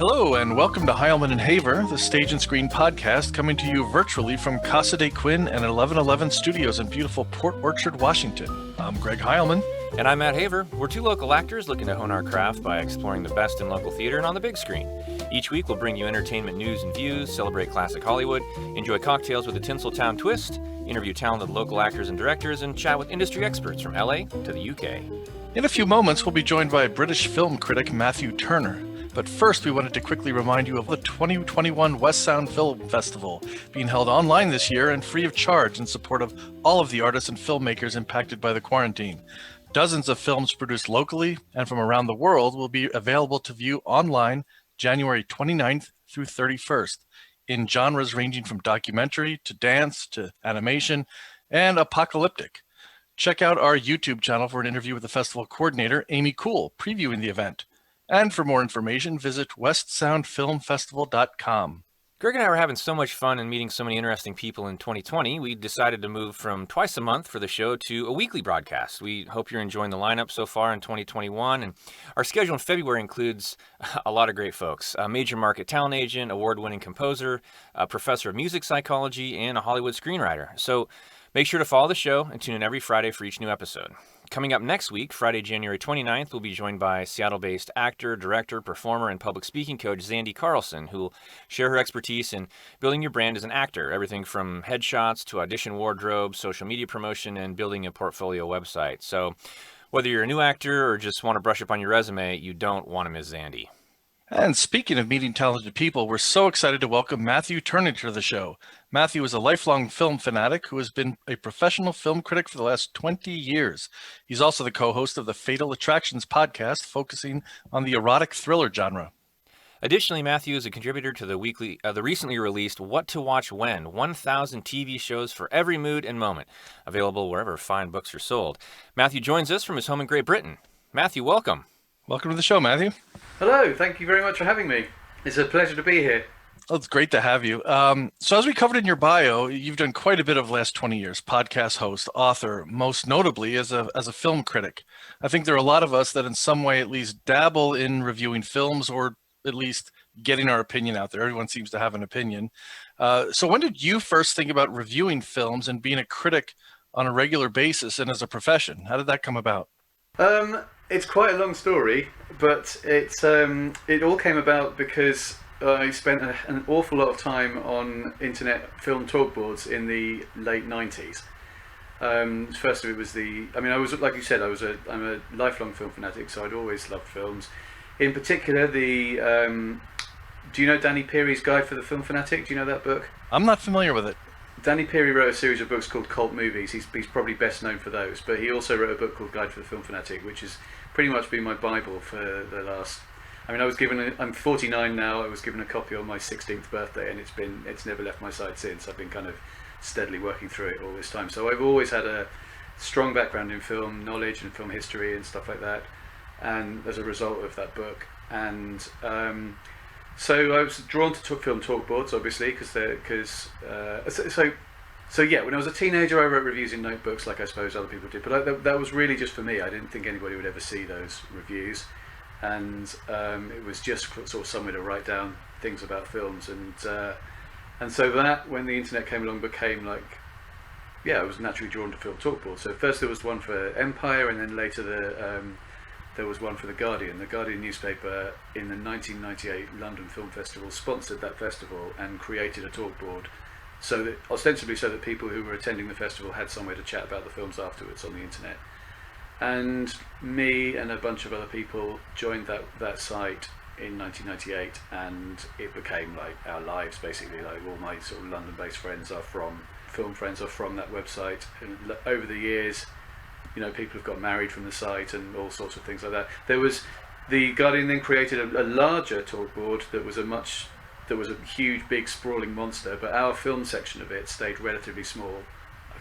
Hello, and welcome to Heilman Haver, the Stage and Screen podcast, coming to you virtually from Casa de Quinn and 1111 Studios in beautiful Port Orchard, Washington. I'm Greg Heilman. And I'm Matt Haver. We're two local actors looking to hone our craft by exploring the best in local theater and on the big screen. Each week, we'll bring you entertainment news and views, celebrate classic Hollywood, enjoy cocktails with a Tinseltown twist, interview talented local actors and directors, and chat with industry experts from LA to the UK. In a few moments, we'll be joined by British film critic Matthew Turner. But first, we wanted to quickly remind you of the 2021 West Sound Film Festival, being held online this year and free of charge in support of all of the artists and filmmakers impacted by the quarantine. Dozens of films produced locally and from around the world will be available to view online January 29th through 31st in genres ranging from documentary to dance to animation and apocalyptic. Check out our YouTube channel for an interview with the festival coordinator, Amy Cool, previewing the event. And for more information, visit westsoundfilmfestival.com. Greg and I were having so much fun and meeting so many interesting people in 2020, we decided to move from twice a month for the show to a weekly broadcast. We hope you're enjoying the lineup so far in 2021. And our schedule in February includes a lot of great folks. A major market talent agent, award-winning composer, a professor of music psychology, and a Hollywood screenwriter. So make sure to follow the show and tune in every Friday for each new episode. Coming up next week, Friday, January 29th, we'll be joined by Seattle-based actor, director, performer, and public speaking coach Zandi Carlson, who will share her expertise in building your brand as an actor, everything from headshots to audition wardrobe, social media promotion, and building a portfolio website. So whether you're a new actor or just want to brush up on your resume, you don't want to miss Zandi. And speaking of meeting talented people, we're so excited to welcome Matthew Turner to the show. Matthew is a lifelong film fanatic who has been a professional film critic for the last 20 years. He's also the co-host of the Fatal Attractions podcast, focusing on the erotic thriller genre. Additionally, Matthew is a contributor to the recently released What to Watch When, 1,000 TV shows for every mood and moment, available wherever fine books are sold. Matthew joins us from his home in Great Britain. Matthew, welcome. Welcome to the show, Matthew. Hello, thank you very much for having me. It's a pleasure to be here. Oh, it's great to have you. So as we covered in your bio, you've done quite a bit of the last 20 years, podcast host, author, most notably as a film critic. I think there are a lot of us that in some way at least dabble in reviewing films or at least getting our opinion out there. Everyone seems to have an opinion. So when did you first think about reviewing films and being a critic on a regular basis and as a profession? How did that come about? It's quite a long story, but it all came about because I spent an awful lot of time on internet film talk boards in the late 90s. First of it was I was, like you said, I'm a lifelong film fanatic, so I'd always loved films. In particular, do you know Danny Peary's Guide for the Film Fanatic? Do you know that book? I'm not familiar with it. Danny Peary wrote a series of books called Cult Movies. He's probably best known for those, but he also wrote a book called Guide for the Film Fanatic, which has pretty much been my Bible for the last... I'm 49 now. I was given a copy on my 16th birthday, and it's never left my side since. I've been kind of steadily working through it all this time. So I've always had a strong background in film knowledge and film history and stuff like that, and as a result of that book. And so I was drawn to film talk boards, obviously, so yeah, when I was a teenager, I wrote reviews in notebooks, like I suppose other people did. But that was really just for me. I didn't think anybody would ever see those reviews, and it was just sort of somewhere to write down things about films. And so that, when the internet came along, became like, yeah, I was naturally drawn to film talk boards. So first there was one for Empire, and then later there was one for The Guardian. The Guardian newspaper in the 1998 London Film Festival sponsored that festival and created a talk board, ostensibly so that people who were attending the festival had somewhere to chat about the films afterwards on the internet. And me and a bunch of other people joined that site in 1998, and it became like our lives, basically. Like all my sort of London-based friends are from that website, and over the years, you know, people have got married from the site and all sorts of things like that. The Guardian then created a larger talk board that was a huge, big, sprawling monster, but our film section of it stayed relatively small.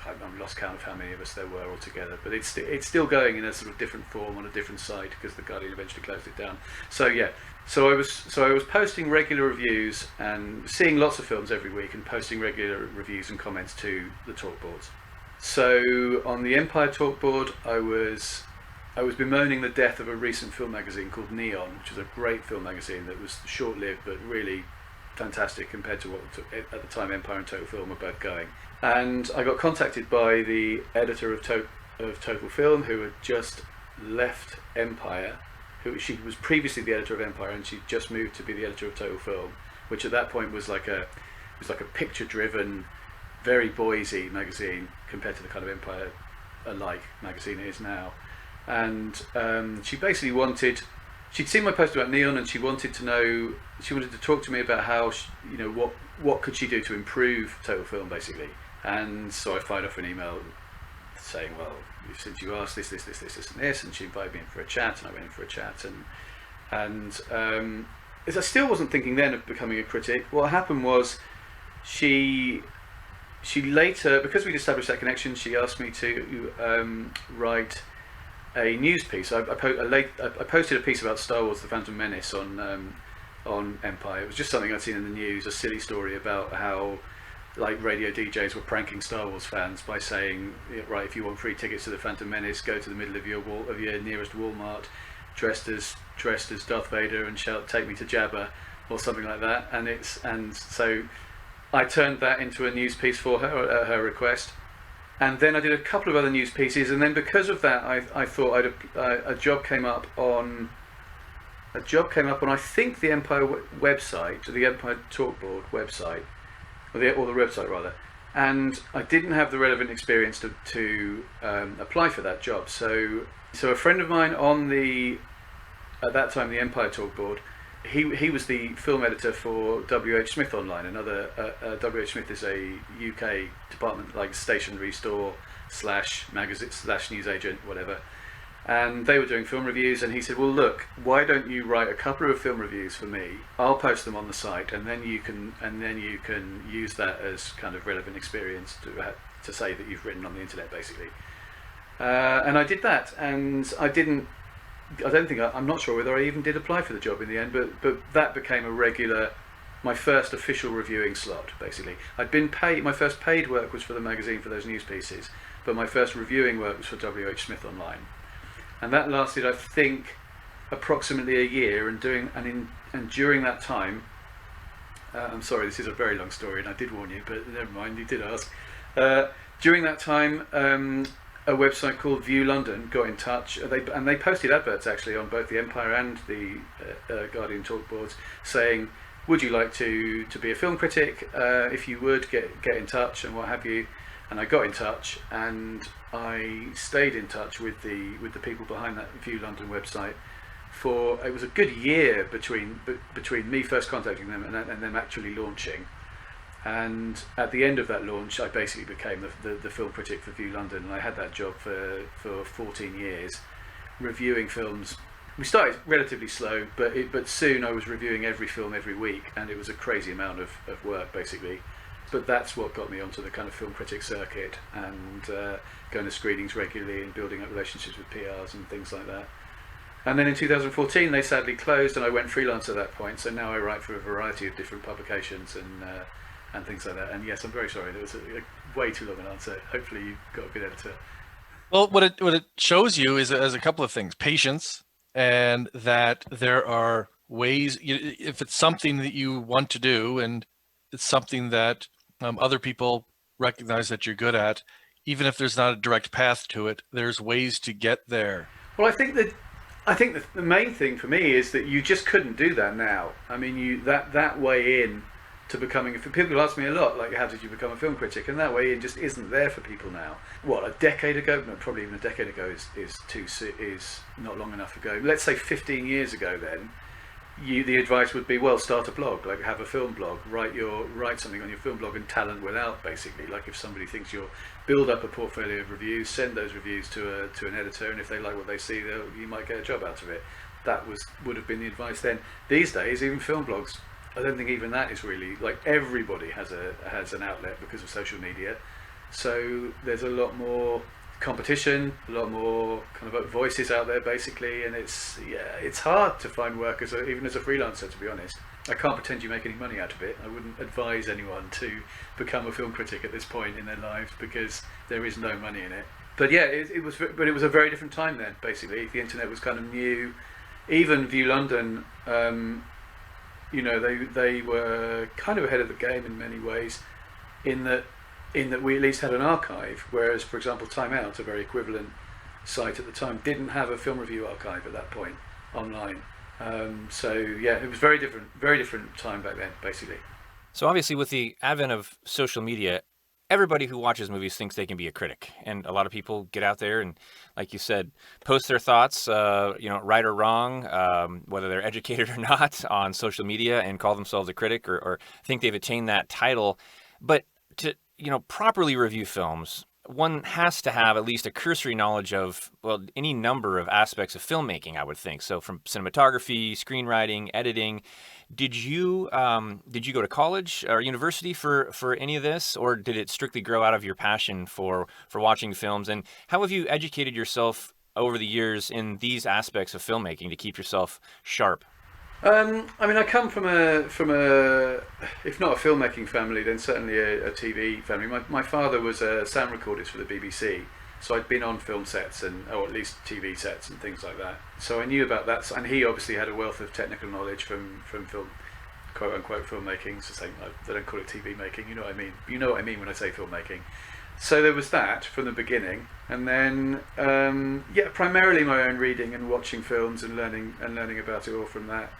I've lost count of how many of us there were altogether, but it's still going in a sort of different form on a different site because the Guardian eventually closed it down. So yeah, so I was posting regular reviews and seeing lots of films every week and posting regular reviews and comments to the talk boards. So on the Empire talk board, I was I was bemoaning the death of a recent film magazine called Neon, which was a great film magazine that was short-lived but really fantastic compared to what at the time Empire and Total Film were both going. And I got contacted by the editor of Total Film, who had just left Empire. She was previously the editor of Empire, and she just moved to be the editor of Total Film, which at that point was like a picture-driven, very boysy magazine compared to the kind of Empire-alike magazine it is now. And she basically she'd seen my post about Neon, and she wanted to talk to me about how what could she do to improve Total Film basically. And so I fired off an email saying, well, since you asked this and this, and she invited me in for a chat, and I went in for a chat, and as I still wasn't thinking then of becoming a critic. What happened was she later, because we'd established that connection, she asked me to write a news piece. I posted a piece about Star Wars: The Phantom Menace on Empire. It was just something I'd seen in the news, a silly story about how like radio DJs were pranking Star Wars fans by saying, right, if you want free tickets to The Phantom Menace, go to the middle of your nearest Walmart, dressed as Darth Vader, and shout, "Take me to Jabba," or something like that. And so I turned that into a news piece for her at her request. And then I did a couple of other news pieces, and then because of that, I thought a job came up on I think the Empire website, the Empire Talk Board website, or the website rather. And I didn't have the relevant experience to apply for that job. So a friend of mine at that time the Empire Talk Board, he was the film editor for W.H. Smith Online. Another W.H. Smith is a UK department, like stationery store / magazine / newsagent, whatever. And they were doing film reviews, and he said, well, look, why don't you write a couple of film reviews for me? I'll post them on the site, and then you can use that as kind of relevant experience to say that you've written on the internet, basically. And I did that, and I'm not sure whether I even did apply for the job in the end, but that became my first official reviewing slot, basically. I'd been paid, my first paid work was for the magazine for those news pieces, but my first reviewing work was for W.H. Smith Online. And that lasted, I think, approximately a year, and during that time, I'm sorry, this is a very long story, and I did warn you, but never mind, you did ask. During that time, a website called View London got in touch, and they posted adverts actually on both the Empire and the Guardian talk boards saying, would you like to be a film critic? If you would, get in touch and what have you. And I got in touch, and I stayed in touch with the people behind that View London website it was a good year between me first contacting them and them actually launching. And at the end of that launch, I basically became the film critic for View London, and I had that job for 14 years, reviewing films. We started relatively slow, but soon I was reviewing every film every week, and it was a crazy amount of work, basically. But that's what got me onto the kind of film critic circuit, and going to screenings regularly and building up relationships with PRs and things like that. And then in 2014 they sadly closed, and I went freelance at that point, so now I write for a variety of different publications and things like that. And yes, I'm very sorry, that was a way too long an answer. Hopefully you got a good editor. Well, what it shows you is a couple of things: patience, and that there are ways, if it's something that you want to do and it's something that other people recognize that you're good at, even if there's not a direct path to it, there's ways to get there. Well, I think the main thing for me is that you just couldn't do that now. I mean, that way in to becoming, people ask me a lot, like, how did you become a film critic? And that way in just isn't there for people now. What, a decade ago? No, probably even a decade ago is not long enough ago. Let's say 15 years ago then, the advice would be, well, start a blog, like have a film blog, write something on your film blog and talent without, basically. Like if somebody thinks you'll build up a portfolio of reviews, send those reviews to an editor, and if they like what they see, you might get a job out of it. That would have been the advice then. These days, even film blogs, I don't think even that is really, like, everybody has an outlet because of social media. So there's a lot more competition, a lot more kind of voices out there, basically, and it's hard to find work even as a freelancer, to be honest. I can't pretend you make any money out of it. I wouldn't advise anyone to become a film critic at this point in their lives, because there is no money in it. But yeah, it was a very different time then. Basically, the internet was kind of new. Even View London, they were kind of ahead of the game in many ways, in that we at least had an archive, whereas, for example, Time Out, a very equivalent site at the time, didn't have a film review archive at that point online. So yeah, it was very different time back then, basically. So obviously, with the advent of social media, everybody who watches movies thinks they can be a critic, and a lot of people get out there and, like you said, post their thoughts, right or wrong, whether they're educated or not, on social media, and call themselves a critic or think they've attained that title. But to properly review films, one has to have at least a cursory knowledge of, well, any number of aspects of filmmaking, I would think. So from cinematography, screenwriting, editing. Did you go to college or university for any of this, or did it strictly grow out of your passion for watching films? And how have you educated yourself over the years in these aspects of filmmaking to keep yourself sharp? I come from a if not a filmmaking family, then certainly a TV family. My father was a sound recordist for the BBC, so I'd been on film sets or at least TV sets and things like that. So I knew about that, and he obviously had a wealth of technical knowledge from film, quote unquote filmmaking. So they don't call it TV making. You know what I mean? You know what I mean when I say filmmaking. So there was that from the beginning, and then primarily my own reading and watching films and learning about it all from that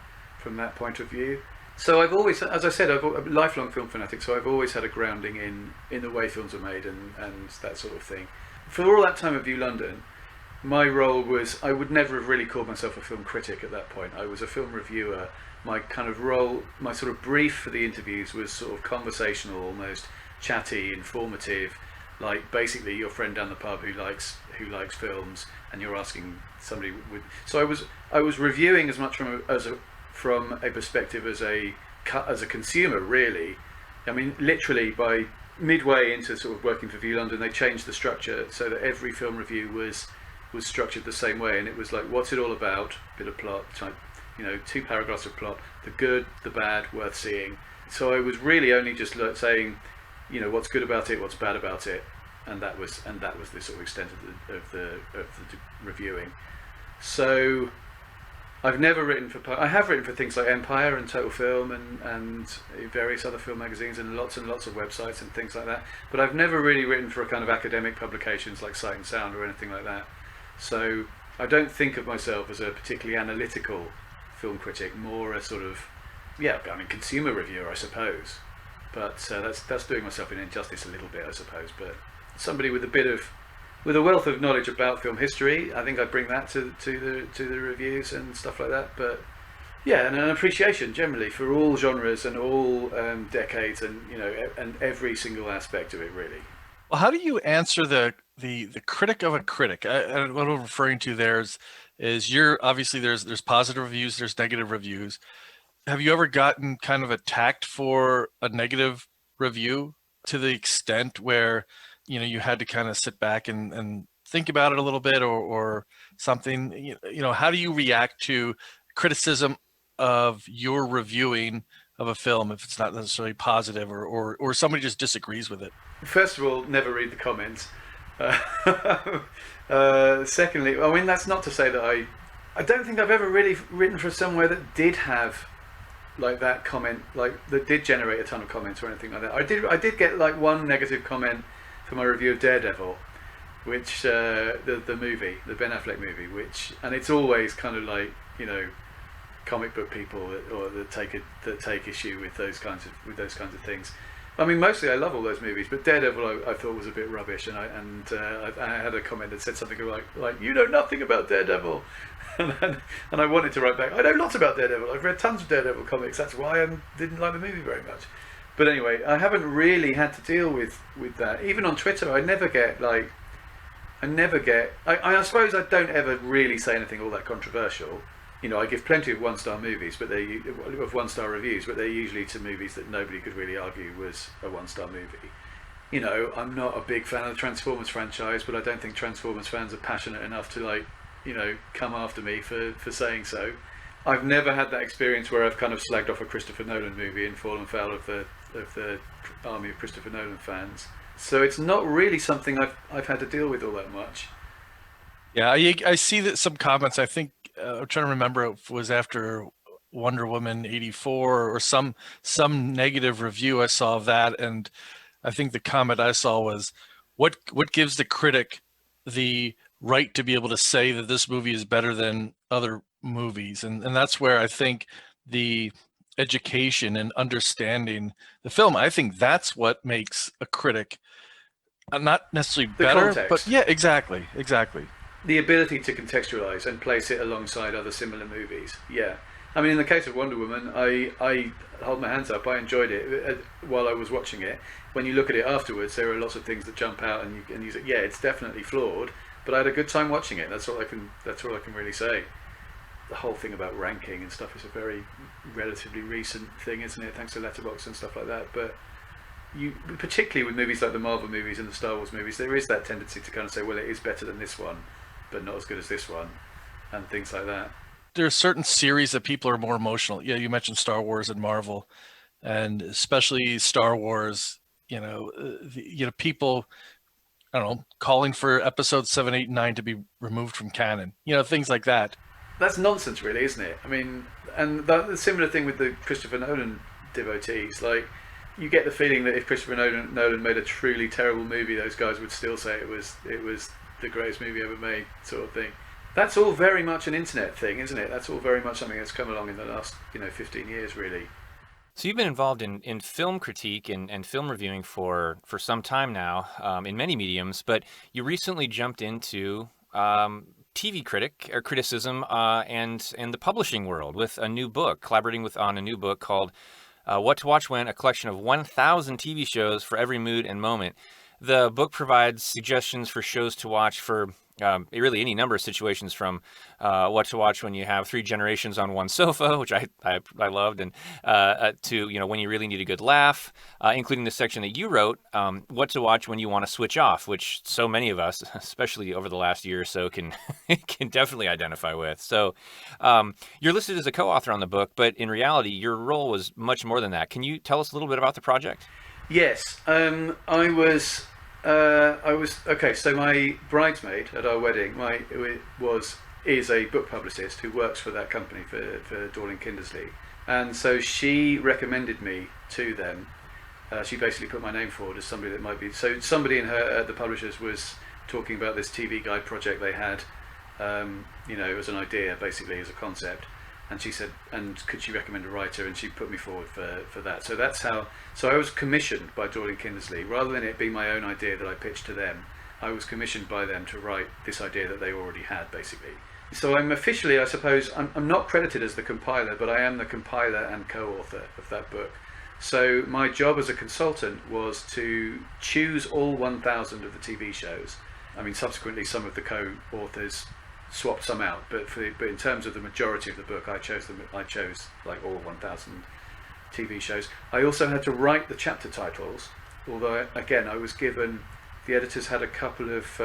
point of view. So I've always, as I said, I'm a lifelong film fanatic, so I've always had a grounding in the way films are made and that sort of thing. For all that time at View London, my role was, I would never have really called myself a film critic at that point. I was a film reviewer. My kind of role, my sort of brief for the interviews was sort of conversational, almost chatty, informative, like basically your friend down the pub who likes films, and you're asking somebody with. So I was reviewing as much from a perspective as a consumer, really. I mean, literally by midway into sort of working for View London, they changed the structure so that every film review was structured the same way, and it was like, what's it all about? Bit of plot, type, 2 paragraphs of plot, the good, the bad, worth seeing. So I was really only just saying, what's good about it, what's bad about it, and that was the sort of extent of the reviewing. So I've never written for. I have written for things like Empire and Total Film and various other film magazines and lots of websites and things like that. But I've never really written for a kind of academic publications like Sight and Sound or anything like that. So I don't think of myself as a particularly analytical film critic, more a sort of consumer reviewer, I suppose. But that's doing myself an injustice a little bit, I suppose. But somebody with a wealth of knowledge about film history, I think I bring that to the reviews and stuff like that. But yeah, and an appreciation generally for all genres and all decades, and and every single aspect of it, really. Well, how do you answer the critic of a critic? And what I'm referring to there is you're obviously there's positive reviews, there's negative reviews. Have you ever gotten kind of attacked for a negative review to the extent where you had to kind of sit back and think about it a little bit or something? How do you react to criticism of your reviewing of a film if it's not necessarily positive or somebody just disagrees with it? First of all, never read the comments. Secondly, I mean, that's not to say that I don't think I've ever really written for somewhere that did have like that comment, like that did generate a ton of comments or anything like that. I did get like one negative comment for my review of Daredevil, which the movie, the Ben Affleck movie, and it's always kind of like comic book people that take issue with those kinds of things. I mean, mostly I love all those movies, but Daredevil I thought was a bit rubbish, and I had a comment that said something like you know nothing about Daredevil, and I wanted to write back, I know lots about Daredevil. I've read tons of Daredevil comics. That's why I didn't like the movie very much. But anyway, I haven't really had to deal with that. Even on Twitter, I suppose I don't ever really say anything all that controversial. I give plenty of one-star movies, of one-star reviews, but they're usually to movies that nobody could really argue was a one-star movie. I'm not a big fan of the Transformers franchise, but I don't think Transformers fans are passionate enough to come after me for saying so. I've never had that experience where I've kind of slagged off a Christopher Nolan movie and fallen foul of the army of Christopher Nolan fans. So it's not really something I've had to deal with all that much. Yeah, I see that some comments. I think I'm trying to remember if it was after Wonder Woman 84 or some negative review I saw of that, and I think the comment I saw was, what gives the critic the right to be able to say that this movie is better than other movies? And that's where I think the education and understanding the film, I think that's what makes a critic not necessarily The better, but context. yeah, exactly. The ability to contextualize and place it alongside other similar movies. Yeah, I mean, in the case of Wonder Woman, I hold my hands up. I enjoyed it while I was watching it. When you look at it afterwards, there are lots of things that jump out, and you say, yeah, it's definitely flawed. But I had a good time watching it. That's all I can really say. The whole thing about ranking and stuff is a very relatively recent thing, isn't it? Thanks to Letterboxd and stuff like that. But you, particularly with movies like the Marvel movies and the Star Wars movies, there is that tendency to kind of say, well, it is better than this one, but not as good as this one, and things like that. There are certain series that people are more emotional. Yeah, you mentioned Star Wars and Marvel, and especially Star Wars. People, I don't know, calling for episodes 7, 8, and 9 to be removed from canon. Things like that. That's nonsense, really, isn't it? I mean, and the similar thing with the Christopher Nolan devotees. Like, you get the feeling that if Christopher Nolan made a truly terrible movie, those guys would still say it was the greatest movie ever made, sort of thing. That's all very much an internet thing, isn't it? That's all very much something that's come along in the last 15 years, really. So you've been involved in film critique and film reviewing for some time now, in many mediums, but you recently jumped into TV critic or criticism and the publishing world with a new book, collaborating on a new book called What to Watch When, a collection of 1,000 TV shows for every mood and moment. The book provides suggestions for shows to watch for really any number of situations, from what to watch when you have 3 generations on one sofa, which I loved, and to when you really need a good laugh, including the section that you wrote, what to watch when you want to switch off, which so many of us, especially over the last year or so, can definitely identify with. So you're listed as a co-author on the book, but in reality, your role was much more than that. Can you tell us a little bit about the project? Yes, I was okay. So my bridesmaid at our wedding, is a book publicist who works for that company for Dorling Kindersley, and so she recommended me to them. She basically put my name forward as somebody that might be. So somebody in her at the publishers was talking about this TV guide project they had, as an idea, basically as a concept. And she said, and could she recommend a writer? And she put me forward for that. So that's how. So I was commissioned by Dorling Kindersley, rather than it being my own idea that I pitched to them. I was commissioned by them to write this idea that they already had, basically. So I'm officially, I suppose, I'm not credited as the compiler, but I am the compiler and co-author of that book. So my job as a consultant was to choose all 1,000 of the TV shows. I mean, subsequently, some of the co-authors swapped some out, but in terms of the majority of the book, I chose like all 1,000 TV shows. I also had to write the chapter titles, although again I was given, the editors had a couple of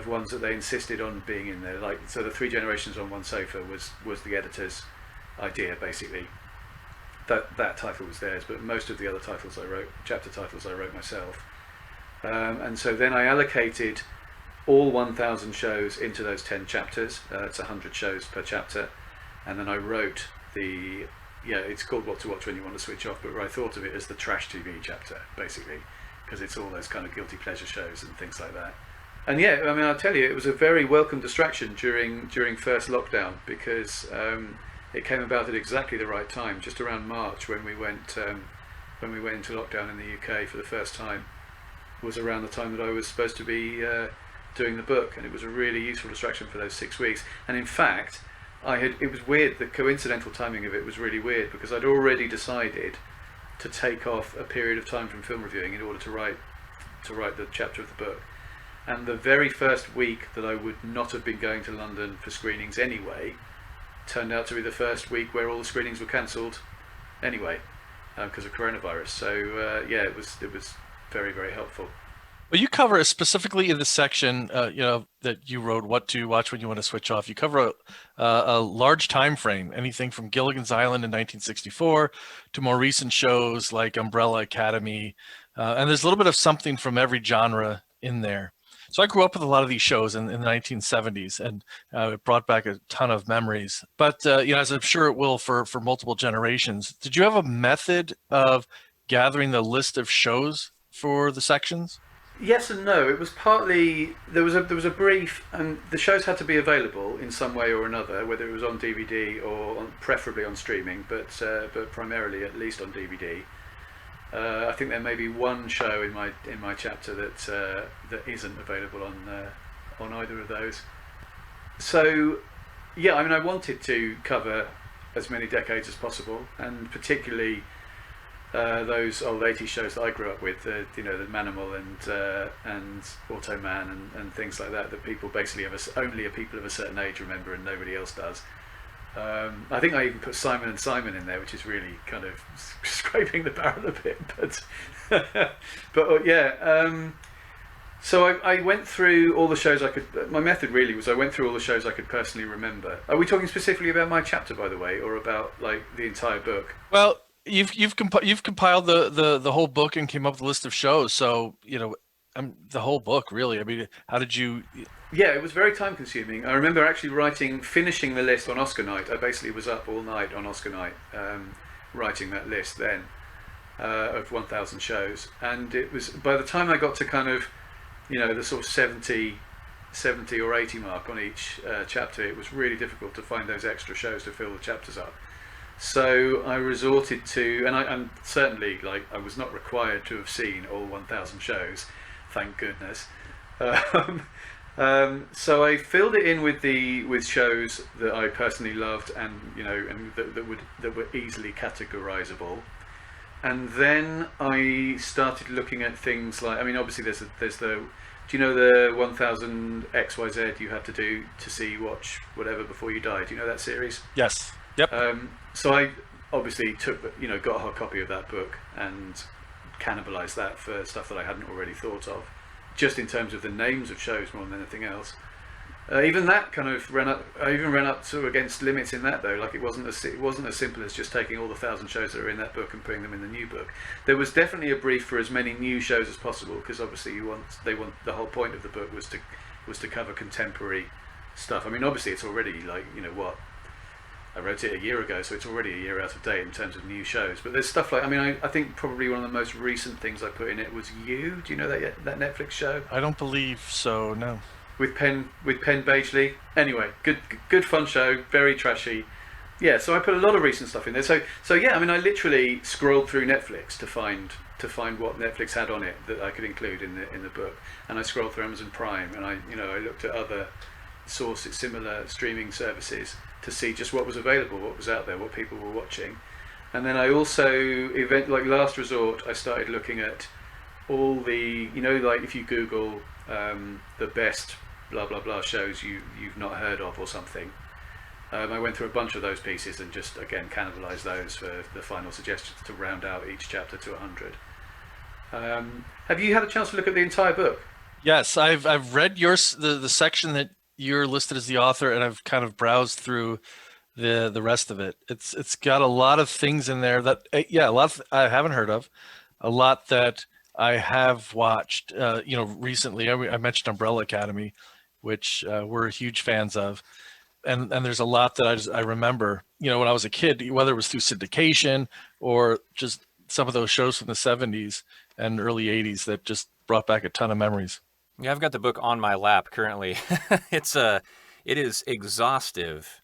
ones that they insisted on being in there. Like, so the 3 generations on one sofa was the editor's idea, basically. That title was theirs, but most of the other titles chapter titles I wrote myself. And so then I allocated all 1,000 shows into those 10 chapters. It's 100 shows per chapter, and then I wrote it's called What to Watch When You Want to Switch Off, but I thought of it as the trash TV chapter, basically, because it's all those kind of guilty pleasure shows and things like that. And yeah, I mean, I'll tell you, it was a very welcome distraction during first lockdown, because it came about at exactly the right time, just around March, when we went into lockdown in the UK for the first time. Was around the time that I was supposed to be doing the book, and it was a really useful distraction for those 6 weeks. And in fact, it was weird, the coincidental timing of it was really weird, because I'd already decided to take off a period of time from film reviewing in order to write the chapter of the book. And the very first week that I would not have been going to London for screenings anyway turned out to be the first week where all the screenings were cancelled anyway, because of coronavirus. So it was very, very helpful. Well, you cover it specifically in the section, that you wrote, What to Watch When You Want to Switch Off. You cover a large time frame, anything from Gilligan's Island in 1964 to more recent shows like Umbrella Academy, And there's a little bit of something from every genre in there. So I grew up with a lot of these shows in the 1970s, and it brought back a ton of memories. But as I'm sure it will for multiple generations. Did you have a method of gathering the list of shows for the sections? Yes and no. It was partly there was a brief, and the shows had to be available in some way or another, whether it was on DVD or preferably on streaming, but primarily at least on DVD. I think there may be one show in my chapter that isn't available on either of those. So, yeah, I mean, I wanted to cover as many decades as possible, and particularly those old '80s shows that I grew up with, the Manimal and Automan and things like that people basically only people of a certain age remember and nobody else does. I think I even put Simon and Simon in there, which is really kind of scraping the barrel a bit, but yeah. So I went through all the shows I could. My method really was I went through all the shows I could personally remember. Are we talking specifically about my chapter, by the way, or about like the entire book? Well, you've compiled the whole book and came up with a list of shows. So the whole book really. I mean, how did you? Yeah, it was very time consuming. I remember actually finishing the list on Oscar night. I basically was up all night on Oscar night writing that list then of 1,000 shows. And it was, by the time I got to kind of, the sort of 70 or 80 mark on each chapter, it was really difficult to find those extra shows to fill the chapters up. So I resorted to, and certainly I was not required to have seen all 1,000 shows, thank goodness. So I filled it in with shows that I personally loved and that were easily categorizable, and then I started looking at things like, I mean, obviously there's the do you know the 1000 XYZ you had to do to watch whatever before you die? Do you know that series? Yes. Yep. So I obviously got a hard copy of that book and cannibalized that for stuff that I hadn't already thought of, just in terms of the names of shows more than anything else. Even that kind of ran up sort of against limits in that though. Like it wasn't as simple as just taking all the 1,000 shows that are in that book and putting them in the new book. There was definitely a brief for as many new shows as possible, because obviously the whole point of the book was to cover contemporary stuff. I mean, obviously it's already I wrote it a year ago, so it's already a year out of date in terms of new shows. But there's stuff like, I mean, I think probably one of the most recent things I put in it was You. Do you know that yet? That Netflix show? I don't believe so. No. With Penn Badgley. Anyway, good fun show, very trashy. Yeah, so I put a lot of recent stuff in there. So yeah, I mean, I literally scrolled through Netflix to find what Netflix had on it that I could include in the book, and I scrolled through Amazon Prime, and I looked at other sources, similar streaming services, to see just what was available, what was out there, what people were watching. And then I also, last resort, I started looking at all the, if you Google the best blah blah blah shows you've not heard of or something, I went through a bunch of those pieces and just again cannibalized those for the final suggestions to round out each chapter to 100. Have you had a chance to look at the entire book? Yes, I've read the section that you're listed as the author, and I've kind of browsed through the rest of it. It's got a lot of things in there that a lot I haven't heard of, a lot that I have watched recently. I mentioned Umbrella Academy, which we're huge fans of, and there's a lot that I remember when I was a kid, whether it was through syndication or just some of those shows from the 70s and early 80s that just brought back a ton of memories. Yeah, I've got the book on my lap currently. It is exhaustive.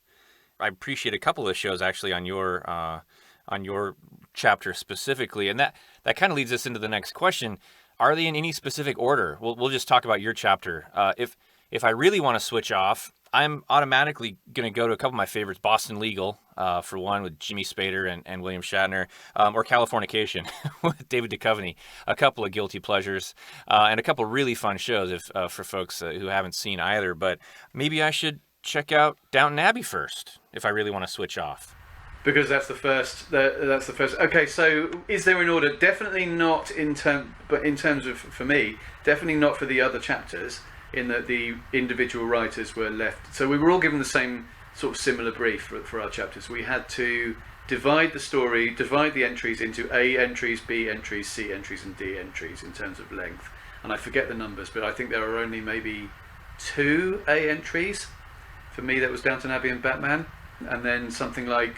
I appreciate a couple of the shows actually on your chapter specifically, and that kind of leads us into the next question. Are they in any specific order? We'll just talk about your chapter. If I really want to switch off, I'm automatically going to go to a couple of my favorites. Boston Legal, for one, with Jimmy Spader and William Shatner, or Californication with David Duchovny. A couple of guilty pleasures, and a couple of really fun shows for folks who haven't seen either. But maybe I should check out Downton Abbey first if I really want to switch off. Because that's the first. That's the first. Okay, so is there an order? Definitely not but in terms of, for me, definitely not for the other chapters, in that the individual writers were left. So we were all given the same sort of similar brief for our chapters. We had to divide the story, divide the entries into A entries, B entries, C entries, and D entries in terms of length. And I forget the numbers, but I think there are only maybe 2 A entries. For me, that was Downton Abbey and Batman. And then something like,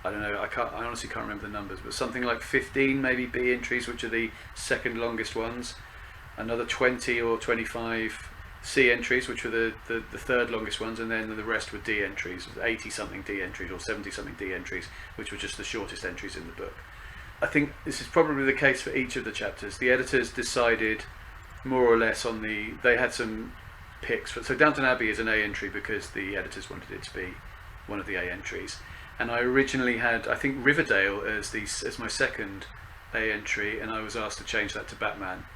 I don't know, I honestly can't remember the numbers, but something like 15 maybe B entries, which are the second longest ones. Another 20 or 25 C entries, which were the third longest ones, and then the rest were D entries, 80 something D entries or 70 something D entries, which were just the shortest entries in the book. I think this is probably the case for each of the chapters. The editors decided more or less on they had some picks. So Downton Abbey is an A entry because the editors wanted it to be one of the A entries. And I originally had, I think, Riverdale as my second A entry, and I was asked to change that to Batman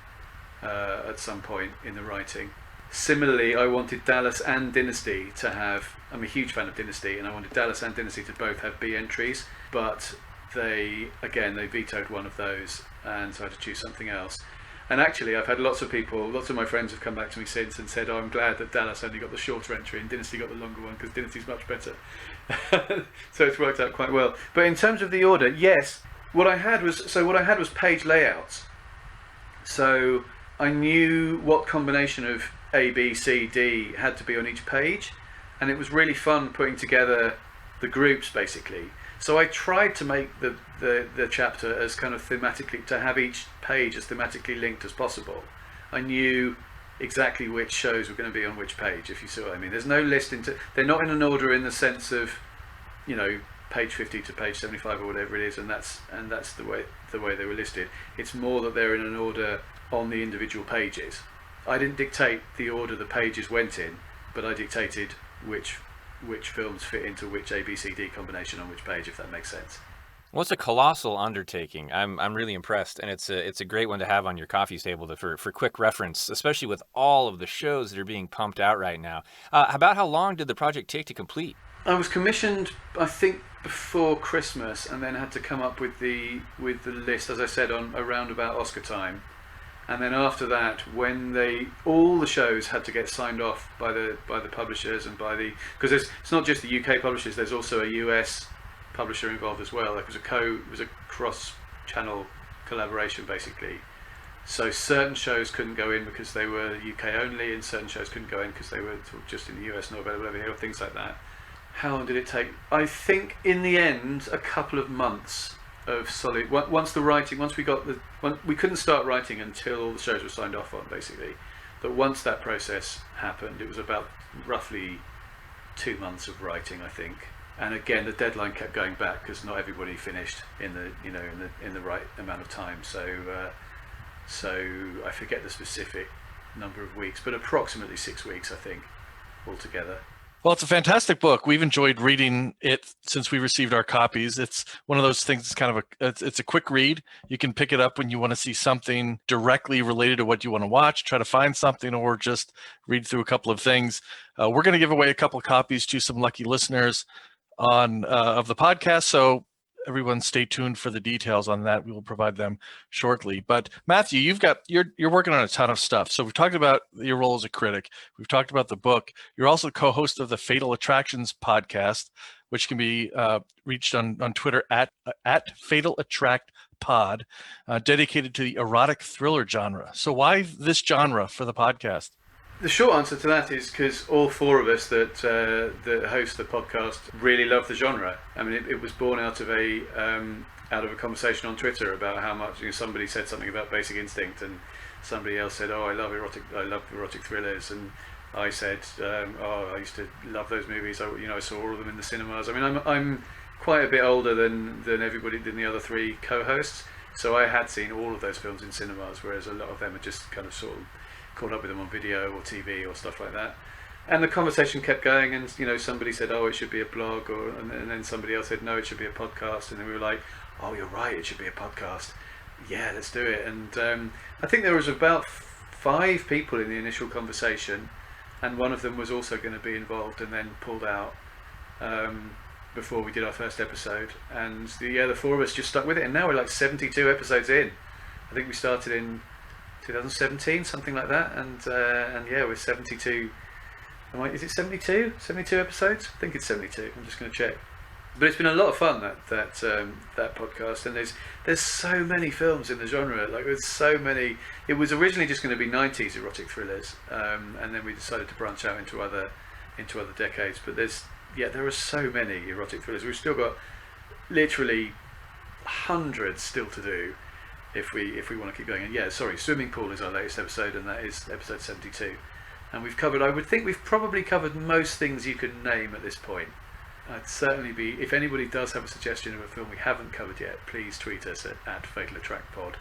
at some point in the writing. Similarly, I wanted Dallas and Dynasty to have, I'm a huge fan of Dynasty, and I wanted Dallas and Dynasty to both have B entries, but they vetoed one of those, and so I had to choose something else. And actually, I've had lots of my friends have come back to me since and said, oh, I'm glad that Dallas only got the shorter entry and Dynasty got the longer one, because Dynasty's much better. So it's worked out quite well. But in terms of the order, yes, what I had was page layouts. So I knew what combination of A, B, C, D had to be on each page, and it was really fun putting together the groups, basically. So I tried to make the chapter as kind of thematically, to have each page as thematically linked as possible. I knew exactly which shows were going to be on which page, if you see what I mean. There's no list they're not in an order in the sense of, page 50 to page 75 or whatever it is, and that's the way they were listed. It's more that they're in an order on the individual pages. I didn't dictate the order the pages went in, but I dictated which films fit into which ABCD combination on which page, if that makes sense. Well, it's a colossal undertaking. I'm really impressed, and it's a great one to have on your coffee table for quick reference, especially with all of the shows that are being pumped out right now. About how long did the project take to complete? I was commissioned, I think, before Christmas, and then had to come up with the list, as I said, on around about Oscar time. And then after that, when all the shows had to get signed off by the publishers and because it's not just the UK publishers, there's also a US publisher involved as well. It was a cross-channel collaboration, basically. So certain shows couldn't go in because they were UK only, and certain shows couldn't go in because they were sort of just in the US, not available over here, or things like that. How long did it take? I think in the end, a couple of months of solid. Once we couldn't start writing until all the shows were signed off on, basically. But once that process happened, it was about roughly 2 months of writing, I think. And again, the deadline kept going back because not everybody finished in the right amount of time. So I forget the specific number of weeks, but approximately 6 weeks, I think, altogether. Well, it's a fantastic book. We've enjoyed reading it since we received our copies. It's one of those things. It's kind of it's a quick read. You can pick it up when you want to see something directly related to what you want to watch, try to find something, or just read through a couple of things. We're going to give away a couple of copies to some lucky listeners of the podcast. So everyone stay tuned for the details on that. We will provide them shortly. But Matthew, you're working on a ton of stuff. So we've talked about your role as a critic. We've talked about the book. You're also co-host of the Fatal Attractions podcast, which can be reached on Twitter at Fatal Attract Pod, dedicated to the erotic thriller genre. So why this genre for the podcast? The short answer to that is because all four of us that host the podcast really love the genre. I mean, it was born out of a conversation on Twitter about how much somebody said something about Basic Instinct, and somebody else said, "Oh, I love erotic thrillers," and I said, "Oh, I used to love those movies. I saw all of them in the cinemas." I mean, I'm quite a bit older than the other three co-hosts, so I had seen all of those films in cinemas, whereas a lot of them are just kind of sort of caught up with them on video or TV or stuff like that. And the conversation kept going, and somebody said, "Oh, it should be a blog," and then somebody else said, "No, it should be a podcast." And then we were like, "Oh, you're right, it should be a podcast. Yeah, let's do it." And I think there was about 5 people in the initial conversation, and one of them was also going to be involved and then pulled out before we did our first episode. And the 4 of us just stuck with it, and now we're like 72 episodes in. I think we started in 2017, something like that, and yeah, we're 72. Is it 72? 72 episodes? I think it's 72. I'm just going to check. But it's been a lot of fun, that podcast, and there's so many films in the genre. Like, there's so many. It was originally just going to be 90s erotic thrillers, and then we decided to branch out into other decades. But there are so many erotic thrillers. We've still got literally hundreds still to do if we want to keep going. And Swimming Pool is our latest episode, and that is episode 72. And I would think we've probably covered most things you can name at this point. I'd certainly be, if anybody does have a suggestion of a film we haven't covered yet, please tweet us at Fatal Attract Pod,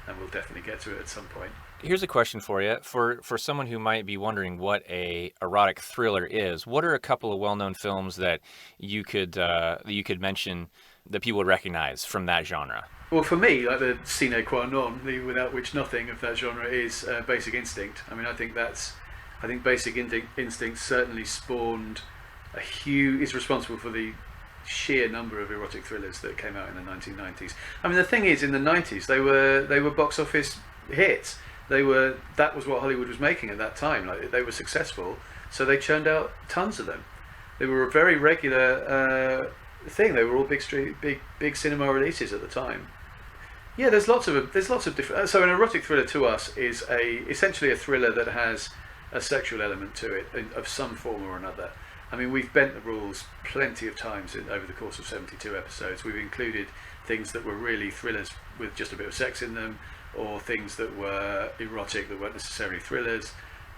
and we'll definitely get to it at some point. Here's a question for you. For someone who might be wondering what a erotic thriller is, what are a couple of well-known films that you could mention that people would recognize from that genre? Well, for me, like the sine qua non, the without which nothing of that genre is Basic Instinct. I mean, I think Basic Instinct certainly spawned is responsible for the sheer number of erotic thrillers that came out in the 1990s. I mean, the thing is, in the 90s, they were box office hits. That was what Hollywood was making at that time. Like, they were successful, so they churned out tons of them. They were a very regular thing. They were all big cinema releases at the time. Yeah, there's lots of different. So an erotic thriller to us is essentially a thriller that has a sexual element to it of some form or another. I mean, we've bent the rules plenty of times over the course of 72 episodes. We've included things that were really thrillers with just a bit of sex in them, or things that were erotic that weren't necessarily thrillers,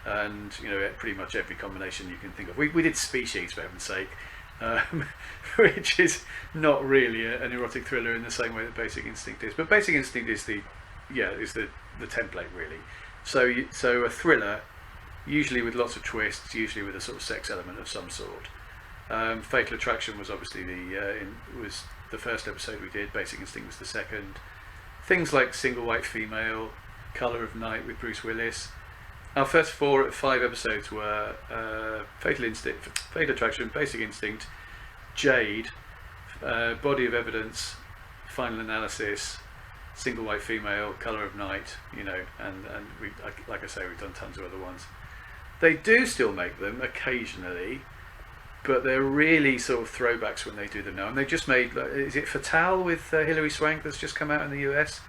and pretty much every combination you can think of. We did Species, for heaven's sake, which is not really an erotic thriller in the same way that Basic Instinct is. But Basic Instinct is the template, really. So a thriller, usually with lots of twists, usually with a sort of sex element of some sort. Fatal Attraction was obviously was the first episode we did. Basic Instinct was the second. Things like Single White Female, Colour of Night with Bruce Willis. Our first 5 episodes were Fatal Attraction, Basic Instinct, Jade, Body of Evidence, Final Analysis, Single White Female, Colour of Night, and we, like I say, we've done tons of other ones. They do still make them occasionally, but they're really sort of throwbacks when they do them now. And they just made, is it Fatale with Hilary Swank that's just come out in the US?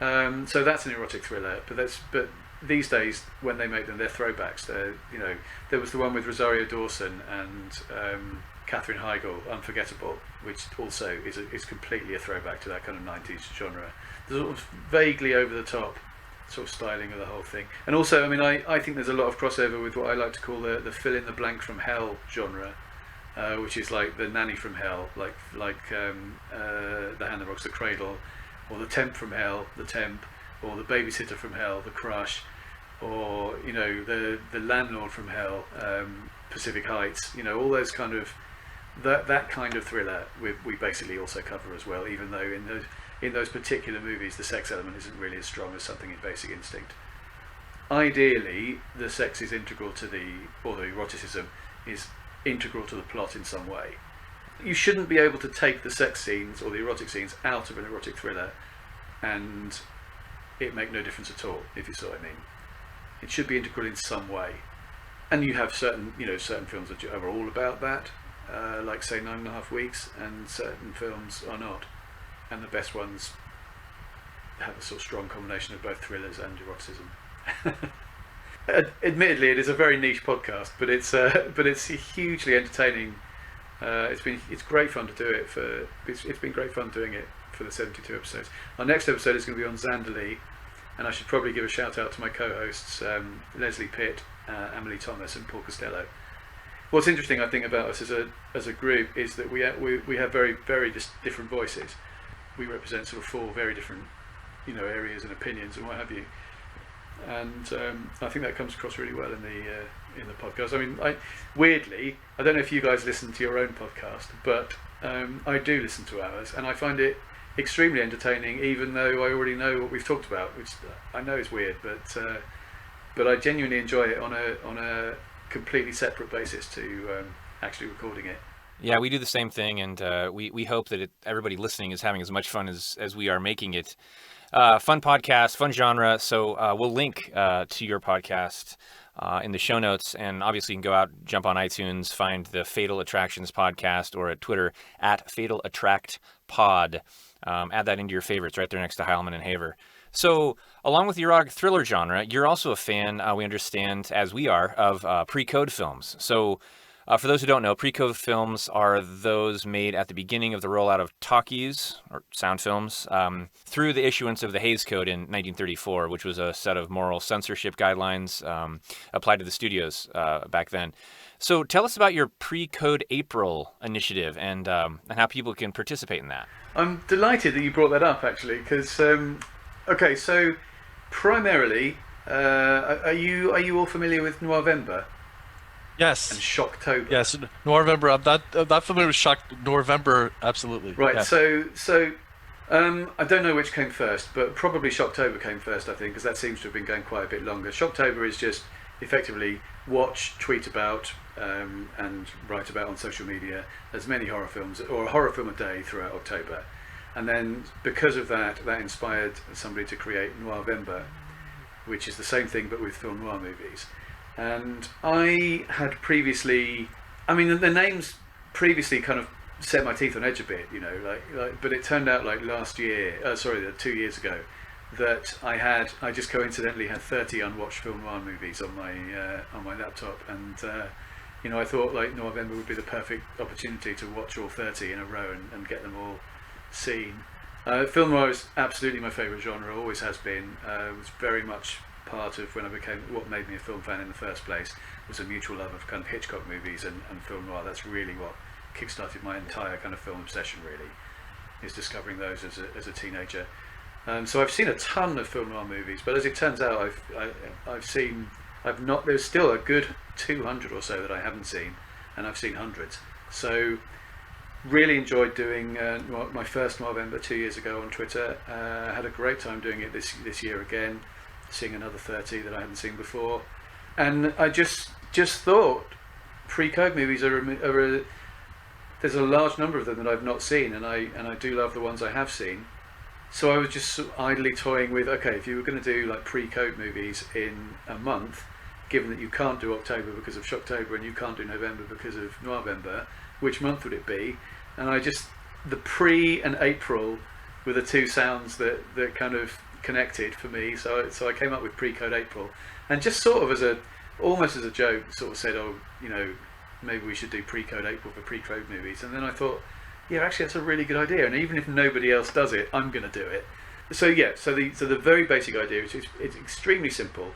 So that's an erotic thriller. But these days, when they make them, they're throwbacks. There was the one with Rosario Dawson and Katherine Heigl, Unforgettable, which also is completely a throwback to that kind of 90s genre. The sort of vaguely over the top sort of styling of the whole thing. And also, I mean, I think there's a lot of crossover with what I like to call the fill in the blank from hell genre, which is like the nanny from hell, like the hand that rocks the cradle, or the temp from hell, the temp, or the babysitter from hell, the crush, or the landlord from hell, Pacific Heights. All those kind of that kind of thriller we basically also cover as well, even though in those particular movies the sex element isn't really as strong as something in Basic Instinct. Ideally, the sex is integral to the eroticism is integral to the plot in some way. You shouldn't be able to take the sex scenes or the erotic scenes out of an erotic thriller and it make no difference at all, if you see what I mean. It should be integral in some way. And you have certain films that are all about that, like say 9.5 Weeks, and certain films are not. And the best ones have a sort of strong combination of both thrillers and eroticism. Admittedly, it is a very niche podcast, but it's hugely entertaining. It's great fun to do it it's been great fun doing it for the 72 episodes. Our next episode is going to be on Zandi, and I should probably give a shout out to my co-hosts Leslie Pitt, Emily Thomas, and Paul Costello. What's interesting, I think, about us as a group is that we have very, very different voices. We represent sort of 4 very different areas and opinions and what have you, and I think that comes across really well in the podcast. I mean, weirdly, I don't know if you guys listen to your own podcast, but I do listen to ours, and I find it extremely entertaining, even though I already know what we've talked about, which I know is weird, but I genuinely enjoy it on a completely separate basis to actually recording it. Yeah, we do the same thing, and we hope that everybody listening is having as much fun as we are making it. Fun podcast, fun genre, so we'll link to your podcast in the show notes. And obviously, you can go out, jump on iTunes, find the Fatal Attractions podcast, or at Twitter at Fatal Attract Pod. Add that into your favorites right there next to Heilman and Haver. So, along with the erotic thriller genre, you're also a fan, we understand, as we are, of pre-code films. So, for those who don't know, pre-code films are those made at the beginning of the rollout of talkies, or sound films, through the issuance of the Hays Code in 1934, which was a set of moral censorship guidelines applied to the studios back then. So tell us about your Pre-Code April initiative and how people can participate in that. I'm delighted that you brought that up, actually, because okay, so primarily, are you all familiar with Noirvember Yes. and Shocktober? Yes, Noirvember. I'm not familiar with Noirvember. Absolutely. Right. Yeah. So I don't know which came first, but probably Shocktober came first, I think, because that seems to have been going quite a bit longer. Shocktober is just effectively watch, tweet about, and write about on social media as many horror films, or a horror film a day throughout October. And then because of that inspired somebody to create Noirvember, which is the same thing but with film noir movies. And I had previously, I mean, the names previously kind of set my teeth on edge a bit, you know, but it turned out like 2 years ago, that I just coincidentally had 30 unwatched film noir movies on my laptop, and you know, I thought like Noirvember would be the perfect opportunity to watch all 30 in a row and get them all seen. Film noir is absolutely my favourite genre, always has been. It was very much part of what made me a film fan in the first place, was a mutual love of kind of Hitchcock movies and film noir. That's really what kickstarted my entire kind of film obsession, really, is discovering those as a teenager. So I've seen a ton of film noir movies, but as it turns out, there's still a good 200 or so that I haven't seen, and I've seen hundreds. So really enjoyed doing my first Noirvember 2 years ago on Twitter. Had a great time doing it this year again, seeing another 30 that I hadn't seen before. And I just thought pre-code movies there's a large number of them that I've not seen, and I do love the ones I have seen. So I was just idly toying with, okay, if you were going to do like pre-code movies in a month, given that you can't do October because of Shocktober and you can't do November because of Noirvember, which month would it be? And the pre and April were the two sounds that kind of connected for me. So I came up with Pre-Code April, and just sort of almost as a joke, sort of said, oh, you know, maybe we should do Pre-Code April for pre-code movies. And then I thought, yeah, actually that's a really good idea, and even if nobody else does it, I'm going to do it. So yeah, so the very basic idea is it's extremely simple.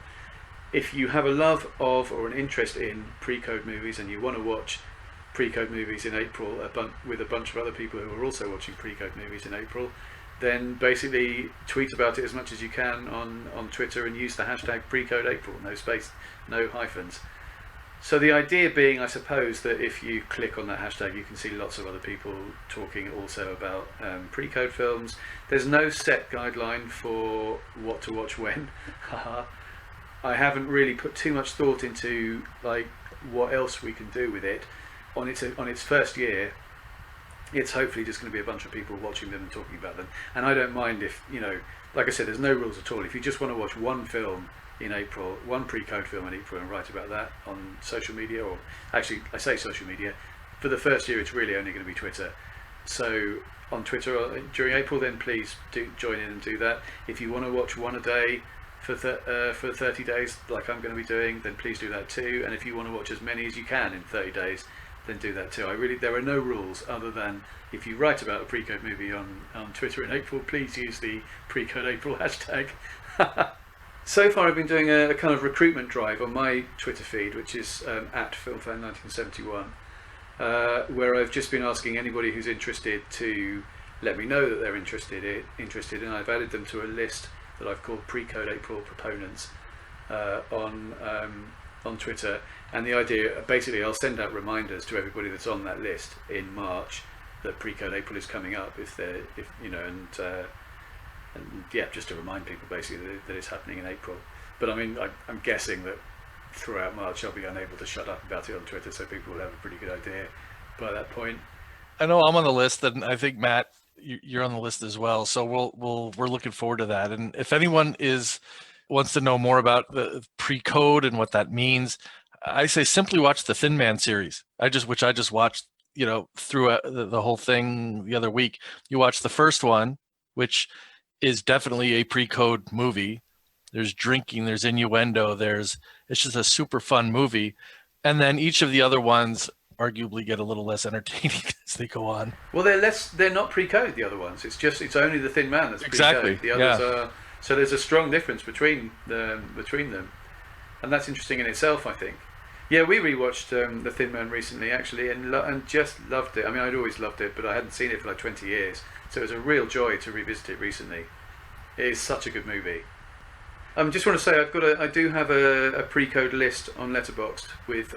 If you have a love of or an interest in pre-code movies and you want to watch pre-code movies in April with a bunch of other people who are also watching pre-code movies in April, then basically tweet about it as much as you can on Twitter and use the hashtag pre-code April, no space, no hyphens. So the idea being, I suppose, that if you click on that hashtag, you can see lots of other people talking also about pre-code films. There's no set guideline for what to watch when. I haven't really put too much thought into like what else we can do with it. On its first year, it's hopefully just going to be a bunch of people watching them and talking about them. And I don't mind if, you know, like I said, there's no rules at all. If you just want to watch one film in April, one pre-code film in April, and write about that on social media, or actually I say social media, for the first year it's really only going to be Twitter. So on Twitter during April, then please do join in and do that. If you want to watch one a day for 30 days like I'm going to be doing, then please do that too. And if you want to watch as many as you can in 30 days, then do that too. There are no rules other than if you write about a pre-code movie on Twitter in April, please use the pre-code April hashtag. So far I've been doing a kind of recruitment drive on my Twitter feed, which is at FilmFan1971, where I've just been asking anybody who's interested to let me know that they're interested, and I've added them to a list that I've called Pre-Code April Proponents on Twitter. And the idea, basically, I'll send out reminders to everybody that's on that list in March that Pre-Code April is coming up, and yeah, just to remind people basically that it's happening in April. But I mean, I'm guessing that throughout March I'll be unable to shut up about it on Twitter, so people will have a pretty good idea by that point. I know I'm on the list, and I think Matt, you're on the list as well. So we're looking forward to that. And if anyone is wants to know more about the pre-code and what that means, I say simply watch the Thin Man series. Which I just watched, through the whole thing the other week. You watch the first one, which is definitely a pre-code movie. There's drinking, there's innuendo, it's just a super fun movie. And then each of the other ones arguably get a little less entertaining as they go on. Well, they're not pre-code, the other ones. It's only the Thin Man that's pre-code. Exactly. The others are, so there's a strong difference between them. And that's interesting in itself, I think. Yeah, we rewatched The Thin Man recently, actually, and just loved it. I mean, I'd always loved it, but I hadn't seen it for like 20 years. So it was a real joy to revisit it recently. It is such a good movie. I just want to say I do have a pre-code list on Letterboxd with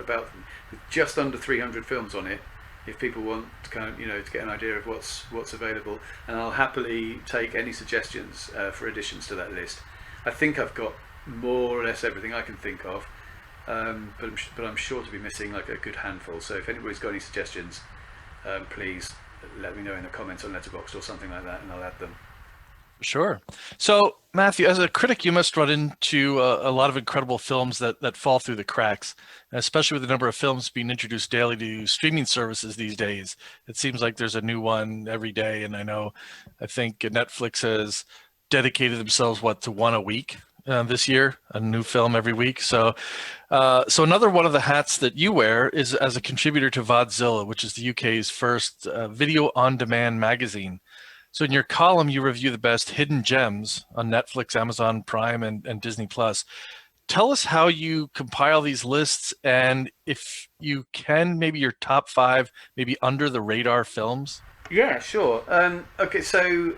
just under 300 films on it. If people want to to get an idea of what's available, and I'll happily take any suggestions for additions to that list. I think I've got more or less everything I can think of, but I'm sure to be missing like a good handful. So if anybody's got any suggestions, please let me know in the comments on Letterboxd or something like that, and I'll add them. Sure. So, Matthew, as a critic, you must run into a lot of incredible films that fall through the cracks, especially with the number of films being introduced daily to streaming services these days. It seems like there's a new one every day, and I think Netflix has dedicated themselves to one a week this year, a new film every week. So another one of the hats that you wear is as a contributor to Vodzilla, which is the UK's first video on demand magazine. So in your column, you review the best hidden gems on Netflix, Amazon Prime, and Disney Plus. Tell us how you compile these lists, and if you can, maybe your top 5, maybe under the radar films. Yeah, sure. Okay, so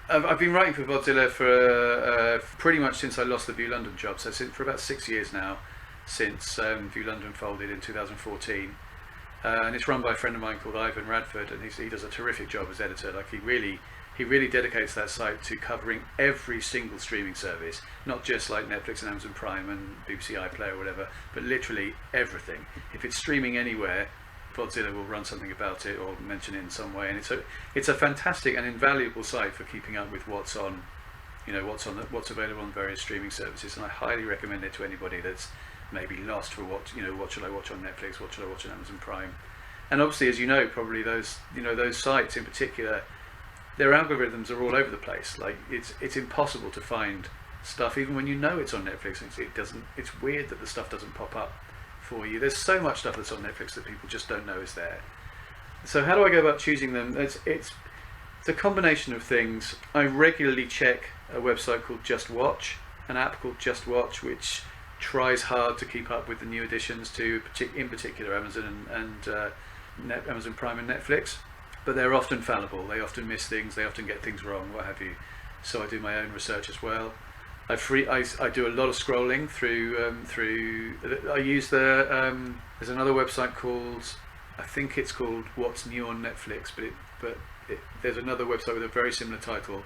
I've been writing for Vodzilla for pretty much since I lost the View London job. So for about 6 years now, since View London folded in 2014. And it's run by a friend of mine called Ivan Radford, and he does a terrific job as editor. Like he really dedicates that site to covering every single streaming service, not just like Netflix and Amazon Prime and BBC iPlayer or whatever, but literally everything. If it's streaming anywhere, Vodzilla will run something about it or mention it in some way. And it's a fantastic and invaluable site for keeping up with what's what's available on various streaming services. And I highly recommend it to anybody that's maybe lost for what should I watch on Netflix, what should I watch on Amazon Prime. And obviously, as you know, probably those sites in particular, their algorithms are all over the place. Like it's impossible to find stuff even when you know it's on Netflix. It's weird that the stuff doesn't pop up for you. There's so much stuff that's on Netflix that people just don't know is there. So how do I go about choosing them? It's a combination of things. I regularly check a website called Just Watch, an app called Just Watch, which tries hard to keep up with the new additions to, in particular, Amazon and Amazon Prime and Netflix. But they're often fallible. They often miss things. They often get things wrong, what have you. So I do my own research as well. I do a lot of scrolling through. I use there's another website called, I think it's called What's New on Netflix, but there's another website with a very similar title.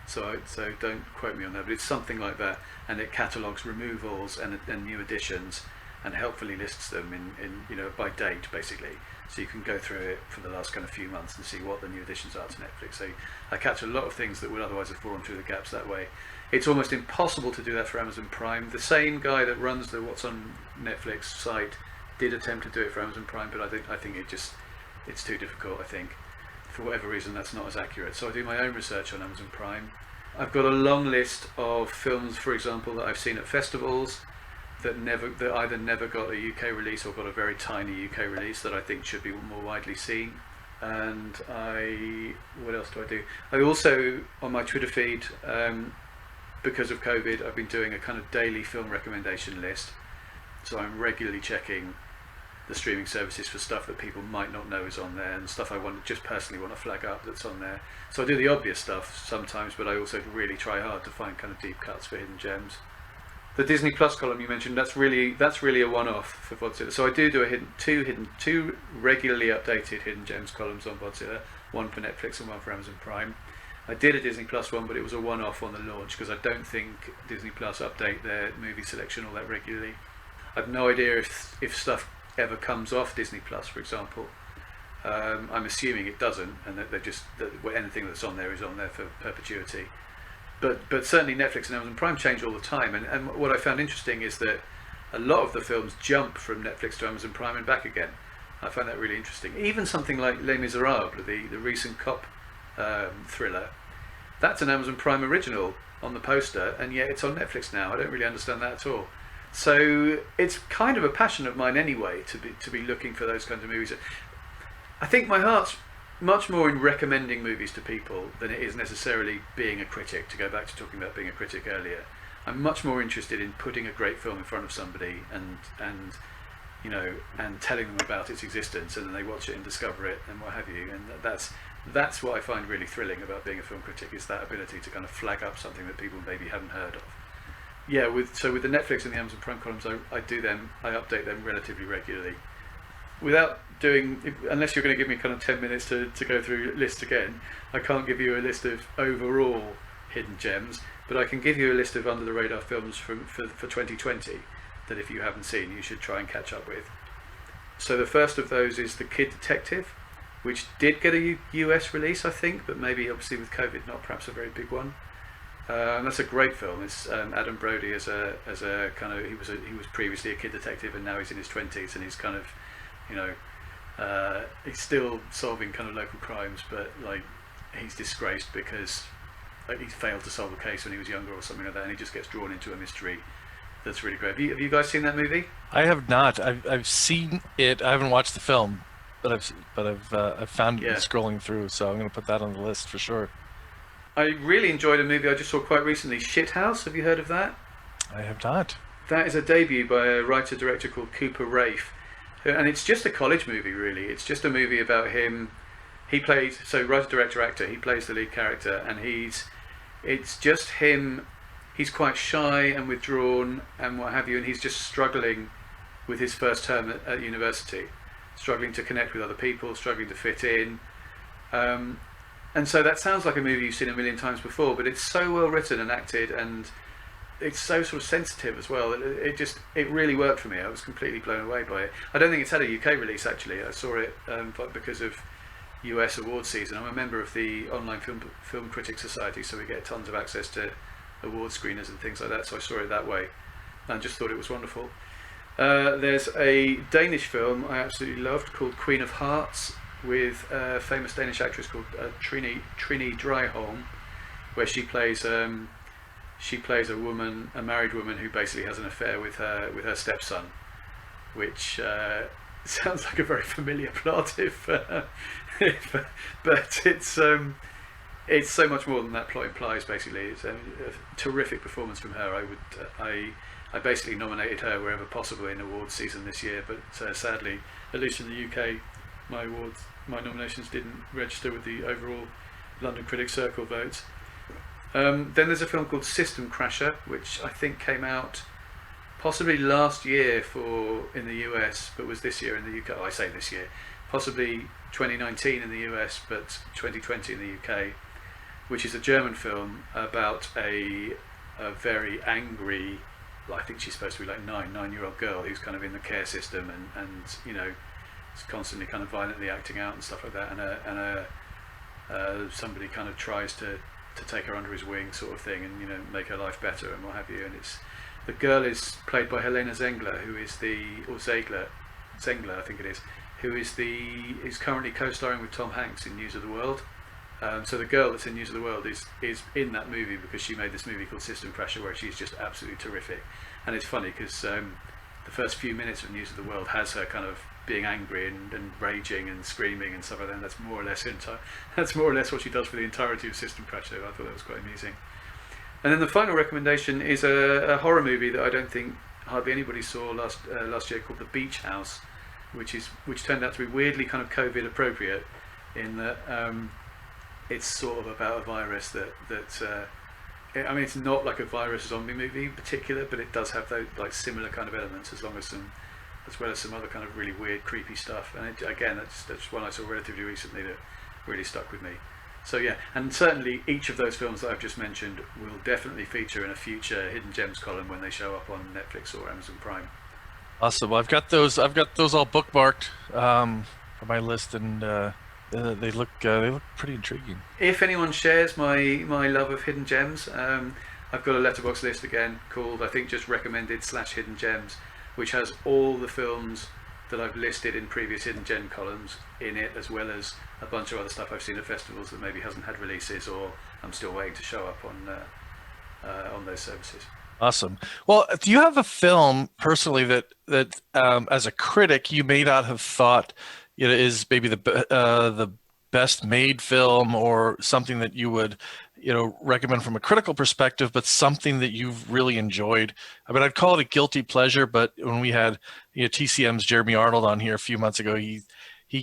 So don't quote me on that, but it's something like that, and it catalogues removals and new additions, and helpfully lists them in by date basically. So you can go through it for the last kind of few months and see what the new additions are to Netflix. So I catch a lot of things that would otherwise have fallen through the gaps that way. It's almost impossible to do that for Amazon Prime. The same guy that runs the What's on Netflix site did attempt to do it for Amazon Prime, but I think it's too difficult. I think for whatever reason that's not as accurate. So I do my own research on Amazon Prime. I've got a long list of films, for example, that I've seen at festivals that either never got a UK release or got a very tiny UK release that I think should be more widely seen. And what else do I do? I also, on my Twitter feed, because of COVID, I've been doing a kind of daily film recommendation list. So I'm regularly checking the streaming services for stuff that people might not know is on there, and stuff I just personally want to flag up that's on there. So I do the obvious stuff sometimes, but I also really try hard to find kind of deep cuts for hidden gems. The Disney Plus column you mentioned, that's really a one-off for Vodzilla. So I do two regularly updated hidden gems columns on Vodzilla, one for Netflix and one for Amazon Prime. I did a Disney Plus one, but it was a one-off on the launch because I don't think Disney Plus update their movie selection all that regularly. I've no idea if stuff ever comes off Disney Plus, for example. I'm assuming it doesn't, and that anything that's on there is on there for perpetuity. but certainly Netflix and Amazon Prime change all the time. And what I found interesting is that a lot of the films jump from Netflix to Amazon Prime and back again. I find that really interesting. Even something like Les Miserables, the recent cop thriller, that's an Amazon Prime original on the poster, and yet it's on Netflix now. I don't really understand that at all. So it's kind of a passion of mine anyway to be looking for those kinds of movies. I think my heart's much more in recommending movies to people than it is necessarily being a critic, to go back to talking about being a critic earlier. I'm much more interested in putting a great film in front of somebody and telling them about its existence, and then they watch it and discover it and what have you. And that's what I find really thrilling about being a film critic, is that ability to kind of flag up something that people maybe haven't heard of. Yeah, with the Netflix and the Amazon Prime columns, I update them relatively regularly. Without doing, unless you're going to give me kind of 10 minutes to go through lists again, I can't give you a list of overall hidden gems, but I can give you a list of under the radar films for 2020 that if you haven't seen, you should try and catch up with. So the first of those is The Kid Detective, which did get a US release, I think, but maybe obviously with COVID, not perhaps a very big one. And that's a great film. It's Adam Brody as a kind of, he was previously a kid detective, and now he's in his 20s, and he's kind of, he's still solving kind of local crimes, but like he's disgraced because he failed to solve a case when he was younger or something like that, and he just gets drawn into a mystery that's really great. Have you guys seen that movie? I have not. I've seen it. I haven't watched the film, but I've found it scrolling through, so I'm going to put that on the list for sure. I really enjoyed a movie I just saw quite recently, Shithouse. Have you heard of that? I have not. That is a debut by a writer-director called Cooper Raiff, and it's just a college movie, really. It's just a movie about him. He plays, so writer-director-actor, he plays the lead character, and it's just him. He's quite shy and withdrawn and what have you, and he's just struggling with his first term at university, struggling to connect with other people, struggling to fit in. And so that sounds like a movie you've seen a million times before, but it's so well written and acted, and it's so sort of sensitive as well. It really worked for me. I was completely blown away by it. I don't think it's had a UK release, actually. I saw it but because of US awards season. I'm a member of the Online Film Critics Society, so we get tons of access to award screeners and things like that, so I saw it that way and just thought it was wonderful. There's a Danish film I absolutely loved called Queen of Hearts, with a famous Danish actress called Trine Dryholm, where she plays a married woman who basically has an affair with her stepson, which sounds like a very familiar plot, but it's so much more than that plot implies. Basically, it's a terrific performance from her. I basically nominated her wherever possible in awards season this year, but sadly, at least in the UK, my nominations didn't register with the overall London Critics Circle votes. Then there's a film called System Crasher, which I think came out possibly last year in the US, but was this year in the UK. I say this year, possibly 2019 in the US, but 2020 in the UK, which is a German film about a very angry, I think she's supposed to be like nine-year-old girl who's kind of in the care system and is constantly kind of violently acting out and stuff like that, and somebody kind of tries to take her under his wing, sort of thing, and make her life better and what have you. And the girl is played by Helena Zengler, Zengler I think it is, who is currently co-starring with Tom Hanks in News of the World. So the girl that's in News of the World is in that movie because she made this movie called System Crasher, where she's just absolutely terrific. And it's funny because the first few minutes of News of the World has her kind of being angry and raging and screaming and stuff like that. And that's more or less what she does for the entirety of System Crasher. I thought that was quite amusing. And then the final recommendation is a horror movie that I don't think hardly anybody saw last year, called The Beach House, which turned out to be weirdly kind of COVID appropriate in that it's sort of about a virus that it's not like a virus zombie movie in particular, but it does have those like similar kind of elements, as well as some other kind of really weird, creepy stuff. And that's one I saw relatively recently that really stuck with me. So yeah, and certainly each of those films that I've just mentioned will definitely feature in a future Hidden Gems column when they show up on Netflix or Amazon Prime. Awesome. Well, I've got those all bookmarked for my list, and They look pretty intriguing. If anyone shares my love of hidden gems, I've got a Letterboxd list again called, I think, just recommended/hidden gems, which has all the films that I've listed in previous hidden gem columns in it, as well as a bunch of other stuff I've seen at festivals that maybe hasn't had releases, or I'm still waiting to show up on those services. Awesome. Well, do you have a film personally that as a critic you may not have thought is maybe the best made film, or something that you would recommend from a critical perspective, but something that you've really enjoyed? I mean, I'd call it a guilty pleasure, but when we had TCM's Jeremy Arnold on here a few months ago, he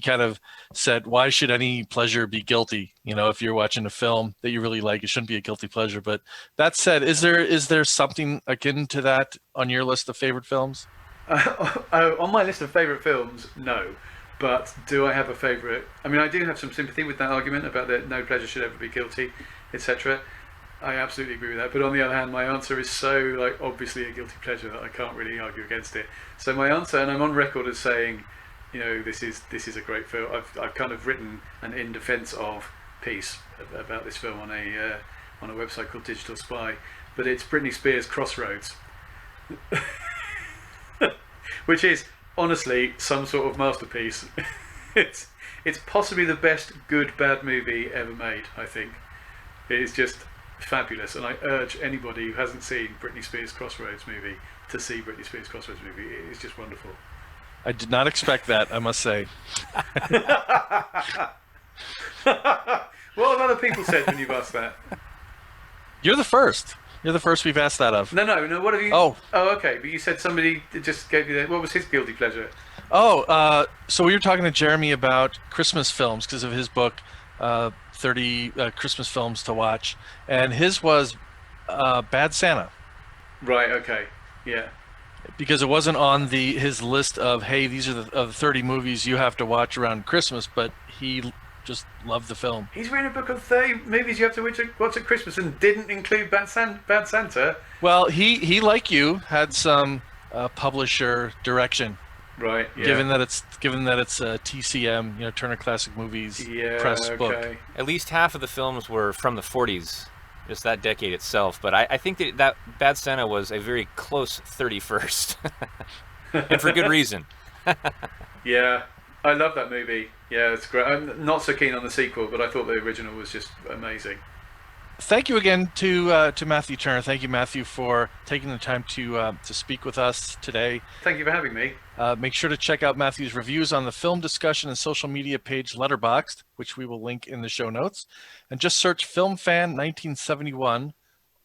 kind of said, why should any pleasure be guilty? If you're watching a film that you really like, it shouldn't be a guilty pleasure. But that said, is there something akin to that on your list of favorite films? On my list of favorite films, no. But do I have a favorite? I mean, I do have some sympathy with that argument about that no pleasure should ever be guilty, etc. I absolutely agree with that. But on the other hand, my answer is so obviously a guilty pleasure that I can't really argue against it. So my answer, and I'm on record as saying, this is a great film. I've kind of written an in defence of piece about this film on a website called Digital Spy, but it's Britney Spears' Crossroads, which is honestly some sort of masterpiece. It's possibly the best good bad movie ever made. I think it is just fabulous, and I urge anybody who hasn't seen Britney Spears' Crossroads movie to see Britney Spears' Crossroads movie. It's just wonderful. I did not expect that, I must say. What have other people said when you've asked that? You're the first. You're the first we've asked that of. No. What have you? Oh, okay. But you said somebody just gave you that. What was his guilty pleasure? So we were talking to Jeremy about Christmas films because of his book, 30 Christmas films to watch, and his was Bad Santa. Right. Okay. Yeah. Because it wasn't on his list of, hey, these are the 30 movies you have to watch around Christmas, but he just loved the film. He's written a book of 30 movies you have to watch at Christmas and didn't include Bad Santa. Well, he like you had some publisher direction. Right. Yeah. Given that it's TCM, Turner Classic Movies press book. At least half of the films were from the 40s. Just that decade itself, but I think that Bad Santa was a very close 31st, and for good reason. Yeah, I love that movie. Yeah, it's great. I'm not so keen on the sequel, but I thought the original was just amazing. Thank you again to Matthew Turner. Thank you, Matthew, for taking the time to speak with us today. Thank you for having me. Make sure to check out Matthew's reviews on the film discussion and social media page Letterboxd, which we will link in the show notes. And just search Film Fan 1971,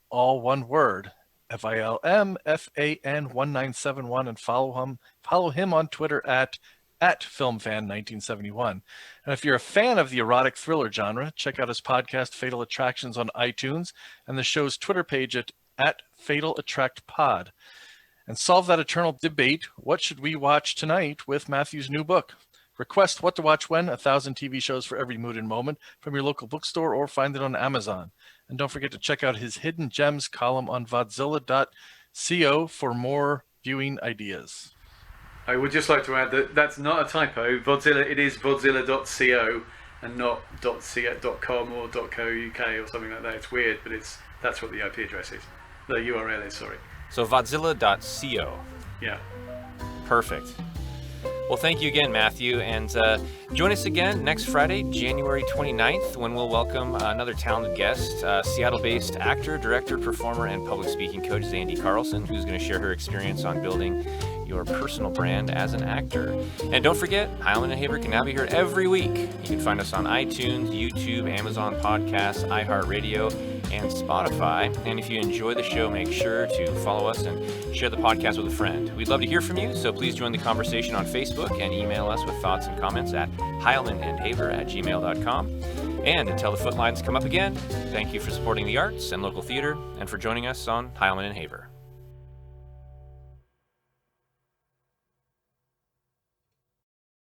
all one word, FILMFAN 1971, and follow him on Twitter at FilmFan1971. And if you're a fan of the erotic thriller genre, check out his podcast Fatal Attractions on iTunes and the show's Twitter page at Fatal Attract Pod. And solve that eternal debate, what should we watch tonight, with Matthew's new book. Request What to Watch When, 1,000 TV shows for every mood and moment from your local bookstore, or find it on Amazon. And don't forget to check out his Hidden Gems column on vodzilla.co for more viewing ideas. I would just like to add that that's not a typo. Vodzilla, it is vodzilla.co and not .com or .co.uk or something like that. It's weird, but that's what the IP address is. The URL is, sorry. So vodzilla.co. Yeah. Perfect. Well, thank you again, Matthew, and join us again next Friday, January 29th, when we'll welcome another talented guest, Seattle-based actor, director, performer, and public speaking coach Zandi Carlson, who's going to share her experience on building your personal brand as an actor. And don't forget, Heilman and Haver can now be heard every week. You can find us on iTunes, YouTube, Amazon Podcasts, iHeartRadio, and Spotify. And if you enjoy the show, make sure to follow us and share the podcast with a friend. We'd love to hear from you, so please join the conversation on Facebook and email us with thoughts and comments at heilmanandhaver@gmail.com. And until the footlines come up again, thank you for supporting the arts and local theater, and for joining us on Heilman and Haver.